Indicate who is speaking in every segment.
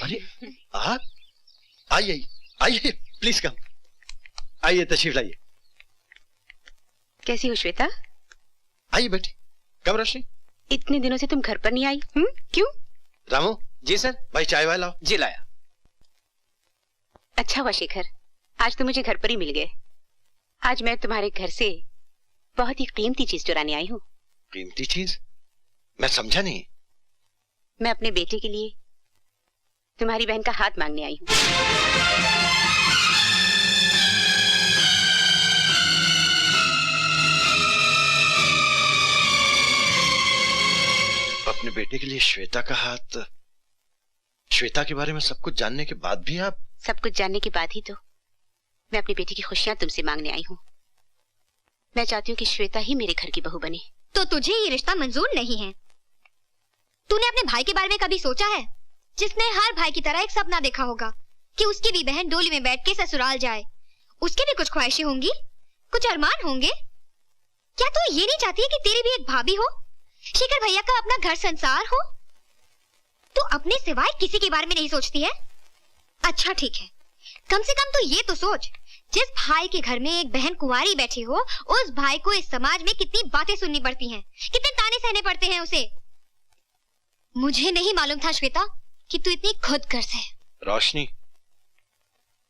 Speaker 1: अरे आप आइए आइए, प्लीज कम, आइए तशरीफ लाइए।
Speaker 2: कैसी हो श्वेता?
Speaker 1: आइए बैठिए। कब रोशनी?
Speaker 2: इतने दिनों से तुम घर पर नहीं आई, क्यों?
Speaker 1: रामू।
Speaker 3: जी सर।
Speaker 1: भाई चाय वाय लाओ।
Speaker 3: जी लाया।
Speaker 2: अच्छा हुआ शेखर, आज तो मुझे घर पर ही मिल गए। आज मैं तुम्हारे घर से बहुत ही कीमती चीज चुराने आई हूँ।
Speaker 1: कीमती चीज? मैं समझा नहीं।
Speaker 2: मैं अपने बेटे के लिए तुम्हारी बहन का हाथ मांगने आई हूँ।
Speaker 1: अपने बेटे के लिए श्वेता का हाथ? श्वेता के बारे में सब कुछ जानने के बाद भी आप?
Speaker 2: सब कुछ जानने के बाद ही तो मैं अपने बेटे की खुशियां तुमसे मांगने आई हूँ। मैं चाहती हूँ कि श्वेता ही मेरे घर की बहू बने।
Speaker 4: तो तुझे ये रिश्ता मंजूर नहीं है? तूने अपने भाई के बारे में कभी सोचा है, जिसने हर भाई की तरह एक सपना देखा होगा कि उसकी भी बहन डोली में बैठ के ससुराल जाए? उसके भी कुछ ख्वाहिशें होंगी, कुछ अरमान होंगे। क्या तू ये नहीं चाहती है कि तेरी भी एक भाभी हो, शेखर भैया का अपना घर संसार हो? तू अपने सिवाय किसी के बारे में नहीं सोचती है? अच्छा ठीक है, कम से कम तो ये तो सोच, जिस भाई के घर में एक बहन कुंवारी बैठी हो, उस भाई को इस समाज में कितनी बातें सुननी पड़ती हैं, कितने ताने सहने पड़ते हैं उसे। मुझे नहीं मालूम था श्वेता कि तू इतनी खुदगर्ज है।
Speaker 1: रोशनी,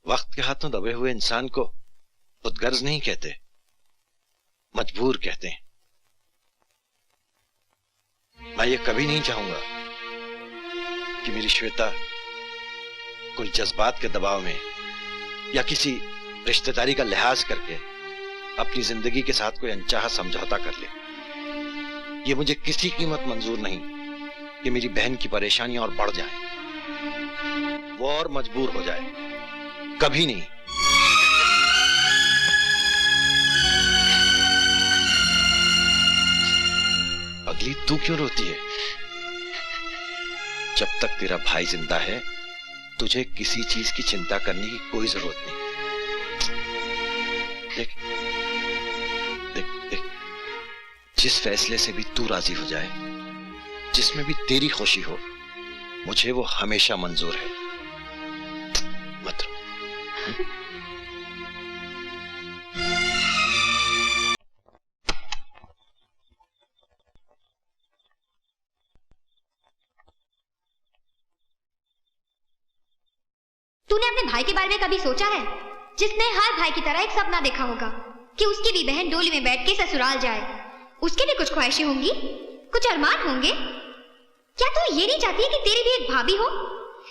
Speaker 1: वक्त के हाथों दबे हुए इंसान को खुदगर्ज नहीं कहते, मजबूर कहते हैं। मैं ये कभी नहीं चाहूंगा कि मेरी श्वेता कोई जज्बात के दबाव में या किसी रिश्तेदारी का लिहाज करके अपनी जिंदगी के साथ कोई अनचाहा समझौता कर ले। ये मुझे किसी कीमत मंजूर नहीं कि मेरी बहन की परेशानियां और बढ़ जाएं, वो और मजबूर हो जाए, कभी नहीं। अगली तू क्यों रोती है? जब तक तेरा भाई जिंदा है, तुझे किसी चीज की चिंता करने की कोई जरूरत नहीं। देख देख देख, जिस फैसले से भी तू राजी हो जाए, जिसमें भी तेरी खुशी हो, मुझे वो हमेशा मंजूर है। मत रो।
Speaker 4: तूने अपने भाई के बारे में कभी सोचा है, जिसने हर भाई की तरह एक सपना देखा होगा कि उसकी भी बहन डोली में बैठ के ससुराल जाए? उसके भी कुछ ख्वाहिशें होंगी, कुछ अरमान होंगे। क्या तू ये नहीं चाहती है कि तेरी भी एक भाभी हो,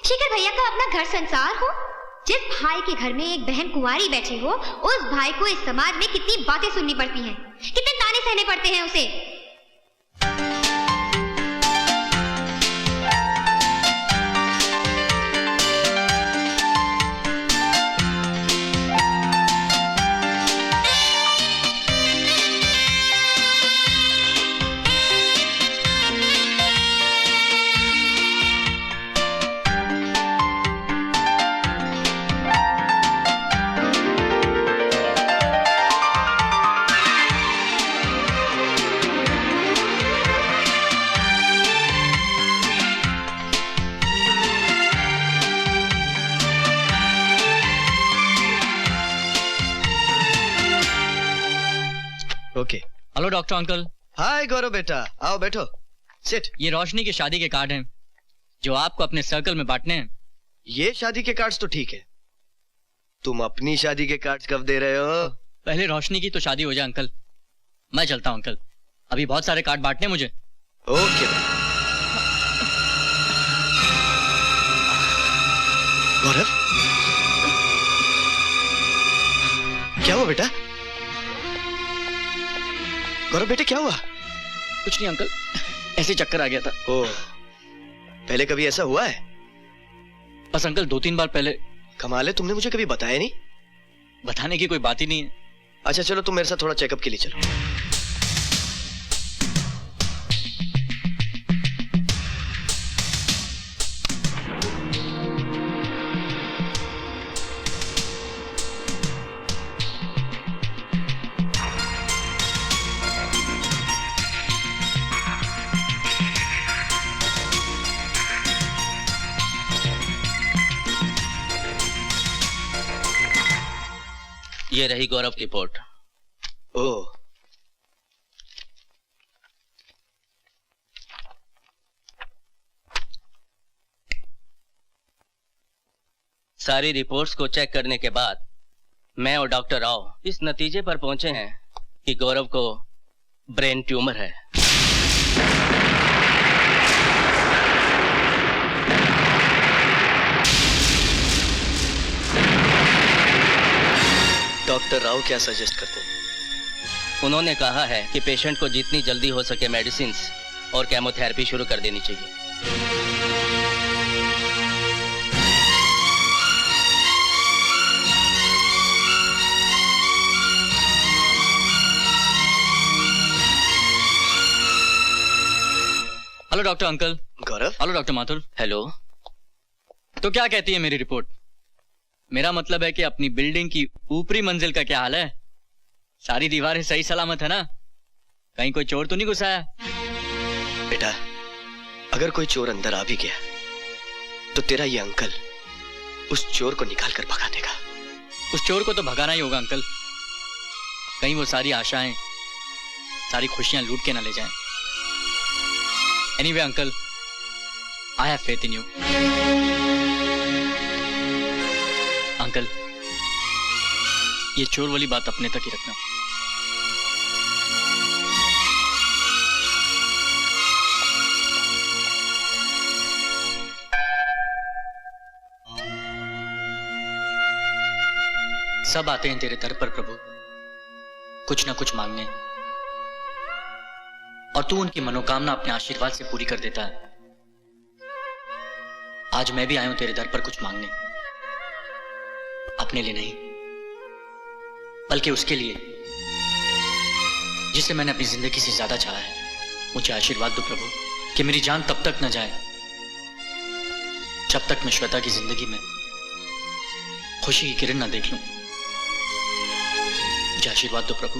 Speaker 4: शेखर भैया का अपना घर संसार हो? जिस भाई के घर में एक बहन कुंवारी बैठी हो, उस भाई को इस समाज में कितनी बातें सुननी पड़ती हैं, कितने ताने सहने पड़ते हैं उसे।
Speaker 1: Okay.
Speaker 5: Hello doctor uncle.
Speaker 1: Hi Gaurav बेटा, आओ बैठो, सिट।
Speaker 5: ये रोशनी की शादी के कार्ड हैं जो आपको अपने सर्कल में बांटने हैं।
Speaker 1: ये शादी के कार्ड्स तो ठीक है, तुम अपनी शादी के कार्ड्स कब दे रहे हो?
Speaker 5: पहले रोशनी की तो शादी हो जाए अंकल। मैं चलता हूं अंकल, अभी बहुत सारे कार्ड बांटने मुझे।
Speaker 1: ओके। गौरव, क्या हुआ बेटा? गौरव बेटे क्या हुआ?
Speaker 5: कुछ नहीं अंकल, ऐसे चक्कर आ गया था।
Speaker 1: ओ, पहले कभी ऐसा हुआ है?
Speaker 5: बस अंकल 2-3 बार पहले।
Speaker 1: कमाल है, तुमने मुझे कभी बताया नहीं।
Speaker 5: बताने की कोई बात ही नहीं है।
Speaker 1: अच्छा चलो, तुम मेरे साथ थोड़ा चेकअप के लिए चलो।
Speaker 3: ये रही गौरव की रिपोर्ट।
Speaker 1: ओह,
Speaker 3: सारी रिपोर्ट्स को चेक करने के बाद मैं और डॉक्टर राव इस नतीजे पर पहुंचे हैं कि गौरव को ब्रेन ट्यूमर है।
Speaker 6: डॉक्टर राव क्या सजेस्ट करते हैं?
Speaker 3: उन्होंने कहा है कि पेशेंट को जितनी जल्दी हो सके मेडिसिन और केमोथेरेपी शुरू कर देनी चाहिए।
Speaker 5: Hello doctor uncle.
Speaker 6: Gaurav,
Speaker 5: hello doctor Mathur.
Speaker 3: Hello.
Speaker 5: तो क्या कहती है मेरी रिपोर्ट? मेरा मतलब है कि अपनी बिल्डिंग की ऊपरी मंजिल का क्या हाल है? सारी दीवारें सही सलामत है ना? कहीं कोई चोर तो नहीं घुसा है?
Speaker 6: बेटा, अगर कोई चोर अंदर आ भी गया तो तेरा ये अंकल उस चोर को निकाल कर भगा देगा।
Speaker 5: उस चोर को तो भगाना ही होगा अंकल। कहीं वो सारी आशाएं, सारी खुशियां लूट के ना ले जाएं। Anyway uncle, I have faith in you. Uncle, ये चोर वाली बात अपने तक ही रखना। सब आते हैं तेरे दर पर प्रभु, कुछ ना कुछ मांगने, और तू उनकी मनोकामना अपने आशीर्वाद से पूरी कर देता है। आज मैं भी आया हूं तेरे दर पर कुछ मांगने, अपने लिए नहीं बल्कि उसके लिए जिसे मैंने अपनी जिंदगी से ज्यादा चाहा है। मुझे आशीर्वाद दो प्रभु कि मेरी जान तब तक न जाए जब तक मैं श्वेता की जिंदगी में खुशी की किरण न देख लूं। मुझे आशीर्वाद दो प्रभु,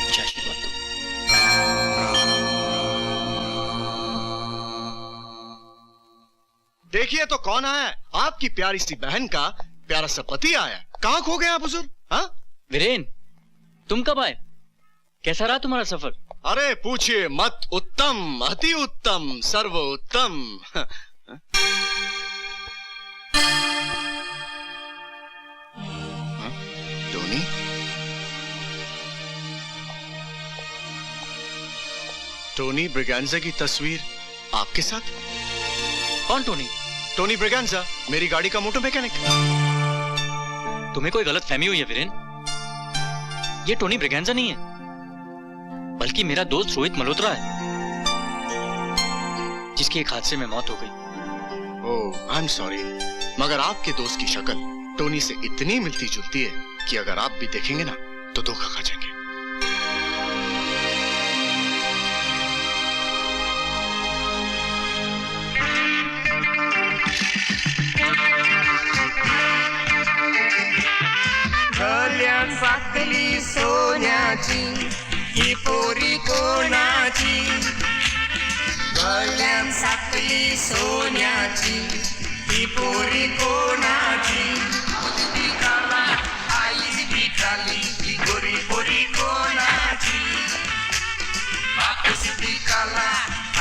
Speaker 5: मुझे आशीर्वाद दो।
Speaker 7: देखिए तो कौन आया है? आपकी प्यारी सी बहन का प्यारा सा पति आया। कहां खो गए आप हुजूर? हाँ?
Speaker 5: वीरेन, तुम कब आए? कैसा रहा तुम्हारा सफर?
Speaker 7: अरे पूछिए मत। उत्तम, अति उत्तम, सर्व उत्तम। टोनी, टोनी ब्रिगेंजा की तस्वीर आपके साथ?
Speaker 5: कौन टोनी?
Speaker 7: टोनी ब्रिगेंजा, मेरी गाड़ी का मोटर मैकेनिक।
Speaker 5: तुम्हें कोई गलत फहमी हुई है वीरेन। ये टोनी ब्रिगेंजा नहीं है, बल्कि मेरा दोस्त रोहित मल्होत्रा है, जिसकी एक हादसे में मौत हो गई।
Speaker 7: ओह, आई एम सॉरी, मगर आपके दोस्त की शक्ल टोनी से इतनी मिलती जुलती है कि अगर आप भी देखेंगे ना तो धोखा खा जाएंगे।
Speaker 8: गळ्यात साकली सोन्याची ही पोरी कोणाची? गळ्यात साकली सोन्याची ही पोरी कोणाची? पिकाला आईच पिकाली ही गोरी पोरी कोणाची? बापूस पिकाला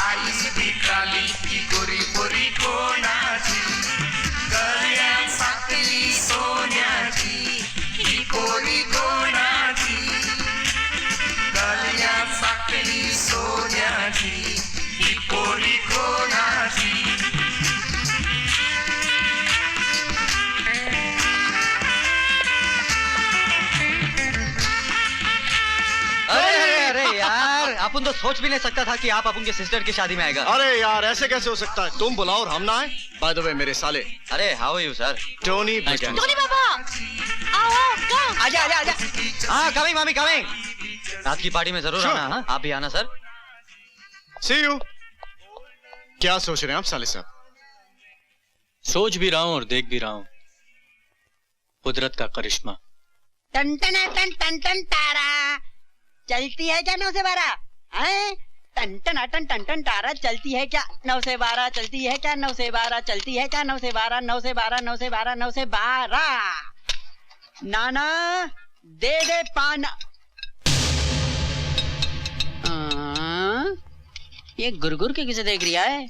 Speaker 8: आईच पिकाली ही गोरी पोरी कोणाची? गळ्यात साकली सोन्याची ही पोरी कोणाची? गळ्यात साकली सोन्याची ही पोरी कोणाची?
Speaker 5: अरे यार, अपन तो सोच भी नहीं सकता था कि आप अपन के सिस्टर की शादी में आएगा।
Speaker 7: अरे यार, ऐसे कैसे हो सकता है? तुम बुलाओ और हम ना आए? बाय द वे मेरे साले,
Speaker 5: अरे how are you sir?
Speaker 7: Tony Braganza.
Speaker 2: Tony बाबा, आओ, कम।
Speaker 5: आजा आजा आजा। हाँ, कमिंग मामी कमिंग। रात की पार्टी में जरूर
Speaker 7: Sure.
Speaker 5: आना। हाँ, आप भी आना सर।
Speaker 7: C you. क्या सोच रहे हैं आप साले साहब?
Speaker 5: सोच भी रहा हूँ और देख भी रहा हूँ कुदरत का करिश्मा।
Speaker 9: टन टन टन टन टन तारा चलती है क्या 9 से 12? हैं? टन टन टन टन टन तारा चलती है क्या 9 से 12? चलती है क्या 9 से 12? चलती है क्या 9 से 12? 9 से 12, 9 से 12, 9 से 12। नाना दे दे पाना। ये गुरगुर के किसे देख रिया है?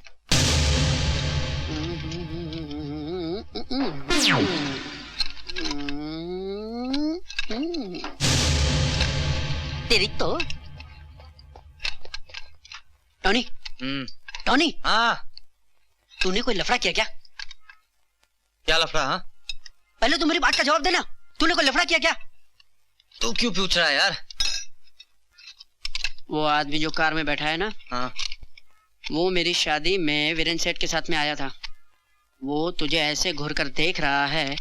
Speaker 9: तेरी तो टोनी। टोनी,
Speaker 5: हाँ
Speaker 9: तूने कोई लफड़ा किया क्या?
Speaker 5: क्या लफड़ा? हाँ
Speaker 9: पहले तू मेरी बात का जवाब देना। तूने कोई लफड़ा किया क्या?
Speaker 5: तू क्यों पूछ रहा है यार?
Speaker 9: वो आदमी जो कार में बैठा है ना,
Speaker 5: हाँ
Speaker 9: वो मेरी शादी में वीरेन सेठ के साथ में आया था। वो तुझे ऐसे घूर कर देख रहा है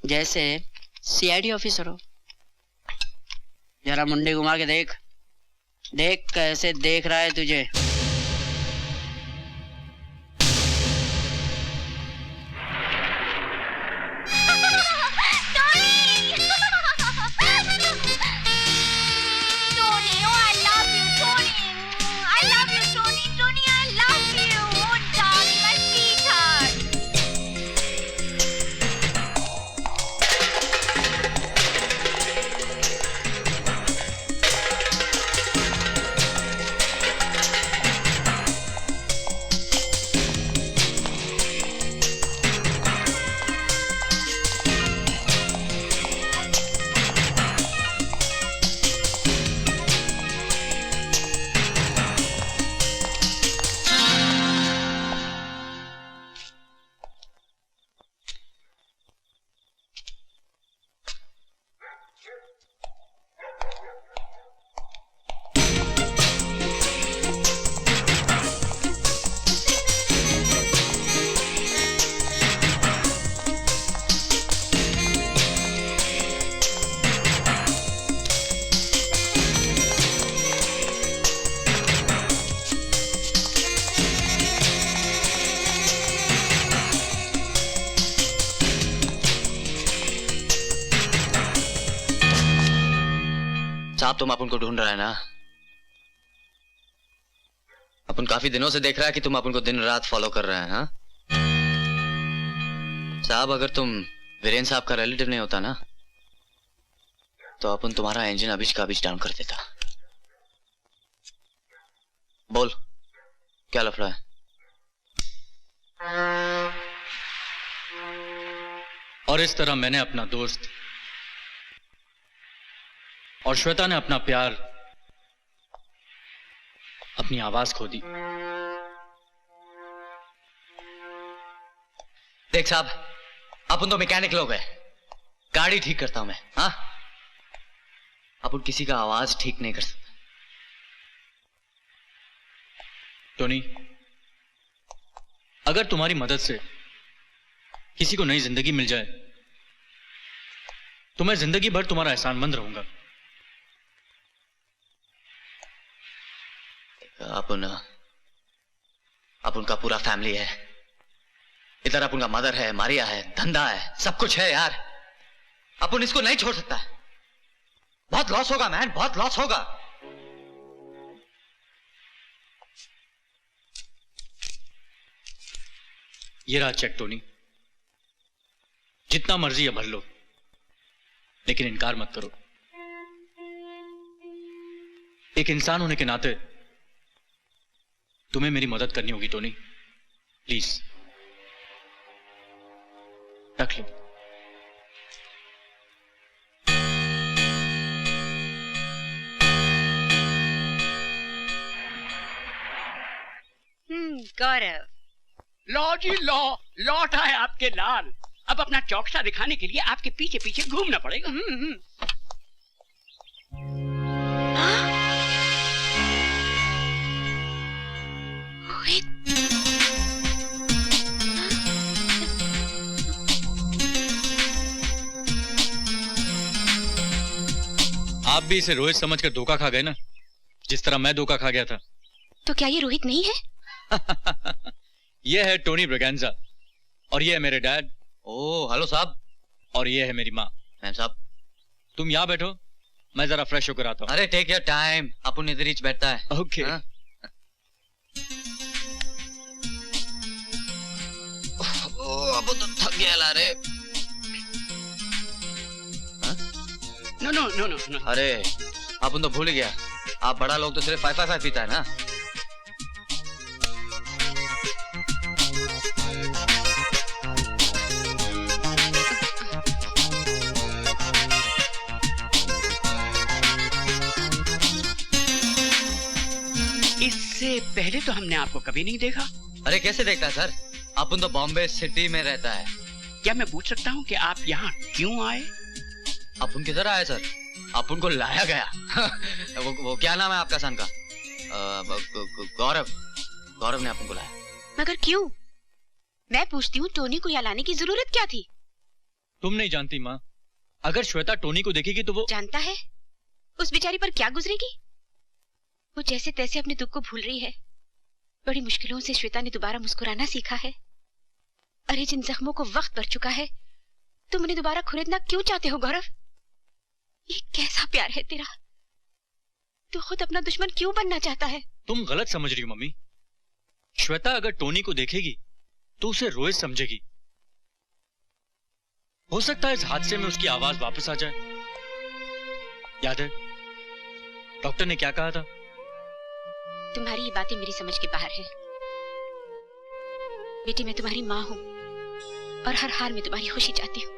Speaker 9: जैसे सीआईडी ऑफिसर हो। जरा मुंडी घुमा के देख, देख कैसे देख रहा है तुझे।
Speaker 5: साहब तुम अपन को ढूंढ रहा है ना? अपन काफी दिनों से देख रहा है कि तुम अपन को दिन रात फॉलो कर रहे हैं। हाँ साहब, अगर तुम वीरेन साहब का रिलेटिव नहीं होता ना, तो अपन तुम्हारा इंजन अभी का अभी डाउन कर देता। बोल क्या लफड़ा है?
Speaker 10: और इस तरह मैंने अपना दोस्त और श्वेता ने अपना प्यार, अपनी आवाज खो दी।
Speaker 5: देख साहब, अपन तो मैकेनिक लोग हैं, गाड़ी ठीक करता हूं मैं। हाँ, अपन किसी का आवाज ठीक नहीं कर सकता।
Speaker 10: टोनी, अगर तुम्हारी मदद से किसी को नई जिंदगी मिल जाए तो मैं जिंदगी भर तुम्हारा एहसानमंद रहूंगा।
Speaker 5: अपन का पूरा फैमिली है इधर, अपन का मदर है, मारिया है, धंधा है, सब कुछ है यार। अपन इसको नहीं छोड़ सकता। बहुत लॉस होगा मैन, बहुत लॉस होगा।
Speaker 10: ये रहा चेक टोनी, जितना मर्जी है भर लो, लेकिन इनकार मत करो। एक इंसान होने के नाते तुम्हें मेरी मदद करनी होगी टोनी, प्लीज रख लो।
Speaker 2: गौरव,
Speaker 11: लो जी लो, लौट आए आपके लाल। अब अपना चौकसा दिखाने के लिए आपके पीछे पीछे घूमना पड़ेगा।
Speaker 10: आप भी इसे रोहित समझकर धोखा खा गए ना, जिस तरह मैं धोखा खा गया था।
Speaker 2: तो क्या ये रोहित नहीं है?
Speaker 10: ये है टोनी ब्रगेंजा, और ये है मेरे डैड।
Speaker 5: ओह हेलो साहब।
Speaker 10: और ये है मेरी माँ।
Speaker 5: मैम साहब,
Speaker 10: तुम यहाँ बैठो, मैं जरा फ्रेश होकर आता हूँ।
Speaker 5: अरे टेक योर टाइम, अपन इधर ही बैठता है।
Speaker 10: ओके।
Speaker 5: अब तो थक गया ला रे।
Speaker 11: No no no no no.
Speaker 5: अरे अपन तो भूल ही गया, आप बड़ा लोग तो सिर्फ 555 पीता है ना।
Speaker 11: इससे पहले तो हमने आपको कभी नहीं देखा।
Speaker 5: अरे कैसे देखता है सर, अपन तो बॉम्बे सिटी में रहता है।
Speaker 11: क्या मैं पूछ सकता हूँ कि आप यहाँ क्यों आए?
Speaker 5: अपन किधर आए सर, अपन को लाया गया। वो क्या नाम है आपका सन का? गौरव, गौरव ने अपन को लाया।
Speaker 2: मगर क्यों? मैं पूछती हूँ, टोनी को यहाँ लाने की जरूरत क्या थी?
Speaker 10: तुम नहीं जानती माँ, अगर श्वेता टोनी को देखेगी तो वो
Speaker 2: जानता है उस बेचारी पर क्या गुजरेगी। वो जैसे तैसे अपने दुख को भूल रही है। बड़ी मुश्किलों से श्वेता ने दोबारा मुस्कुराना सीखा है। अरे जिन जख्मों को वक्त भर चुका है, तुम उन्हें दोबारा खुरेदना क्यों चाहते हो गौरव? ये कैसा प्यार है तेरा? तू खुद अपना दुश्मन क्यों बनना चाहता है?
Speaker 10: तुम गलत समझ रही हो मम्मी। श्वेता अगर टोनी को देखेगी तो उसे रोहित समझेगी। हो सकता है इस हादसे में उसकी आवाज वापस आ जाए। याद है डॉक्टर ने क्या कहा था?
Speaker 2: तुम्हारी ये बातें मेरी समझ के बाहर है बेटी। मैं तुम्हारी माँ हूँ और हर हाल में तुम्हारी खुशी चाहती हूँ।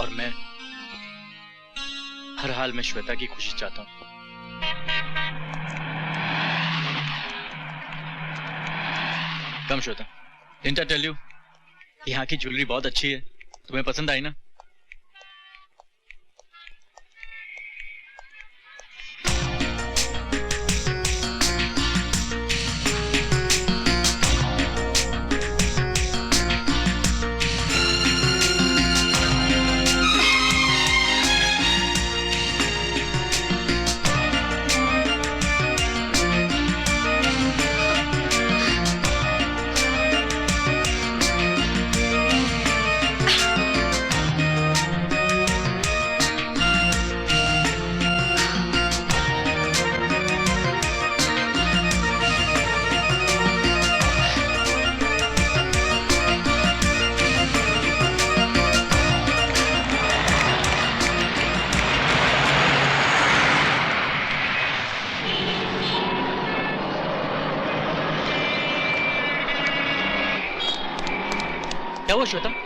Speaker 10: और मैं हर हाल में श्वेता की खुशी चाहता हूँ। Come Shweta, didn't I tell you, यहाँ की ज्वेलरी बहुत अच्छी है, तुम्हें पसंद आई ना? क्या हुआ श्वेता?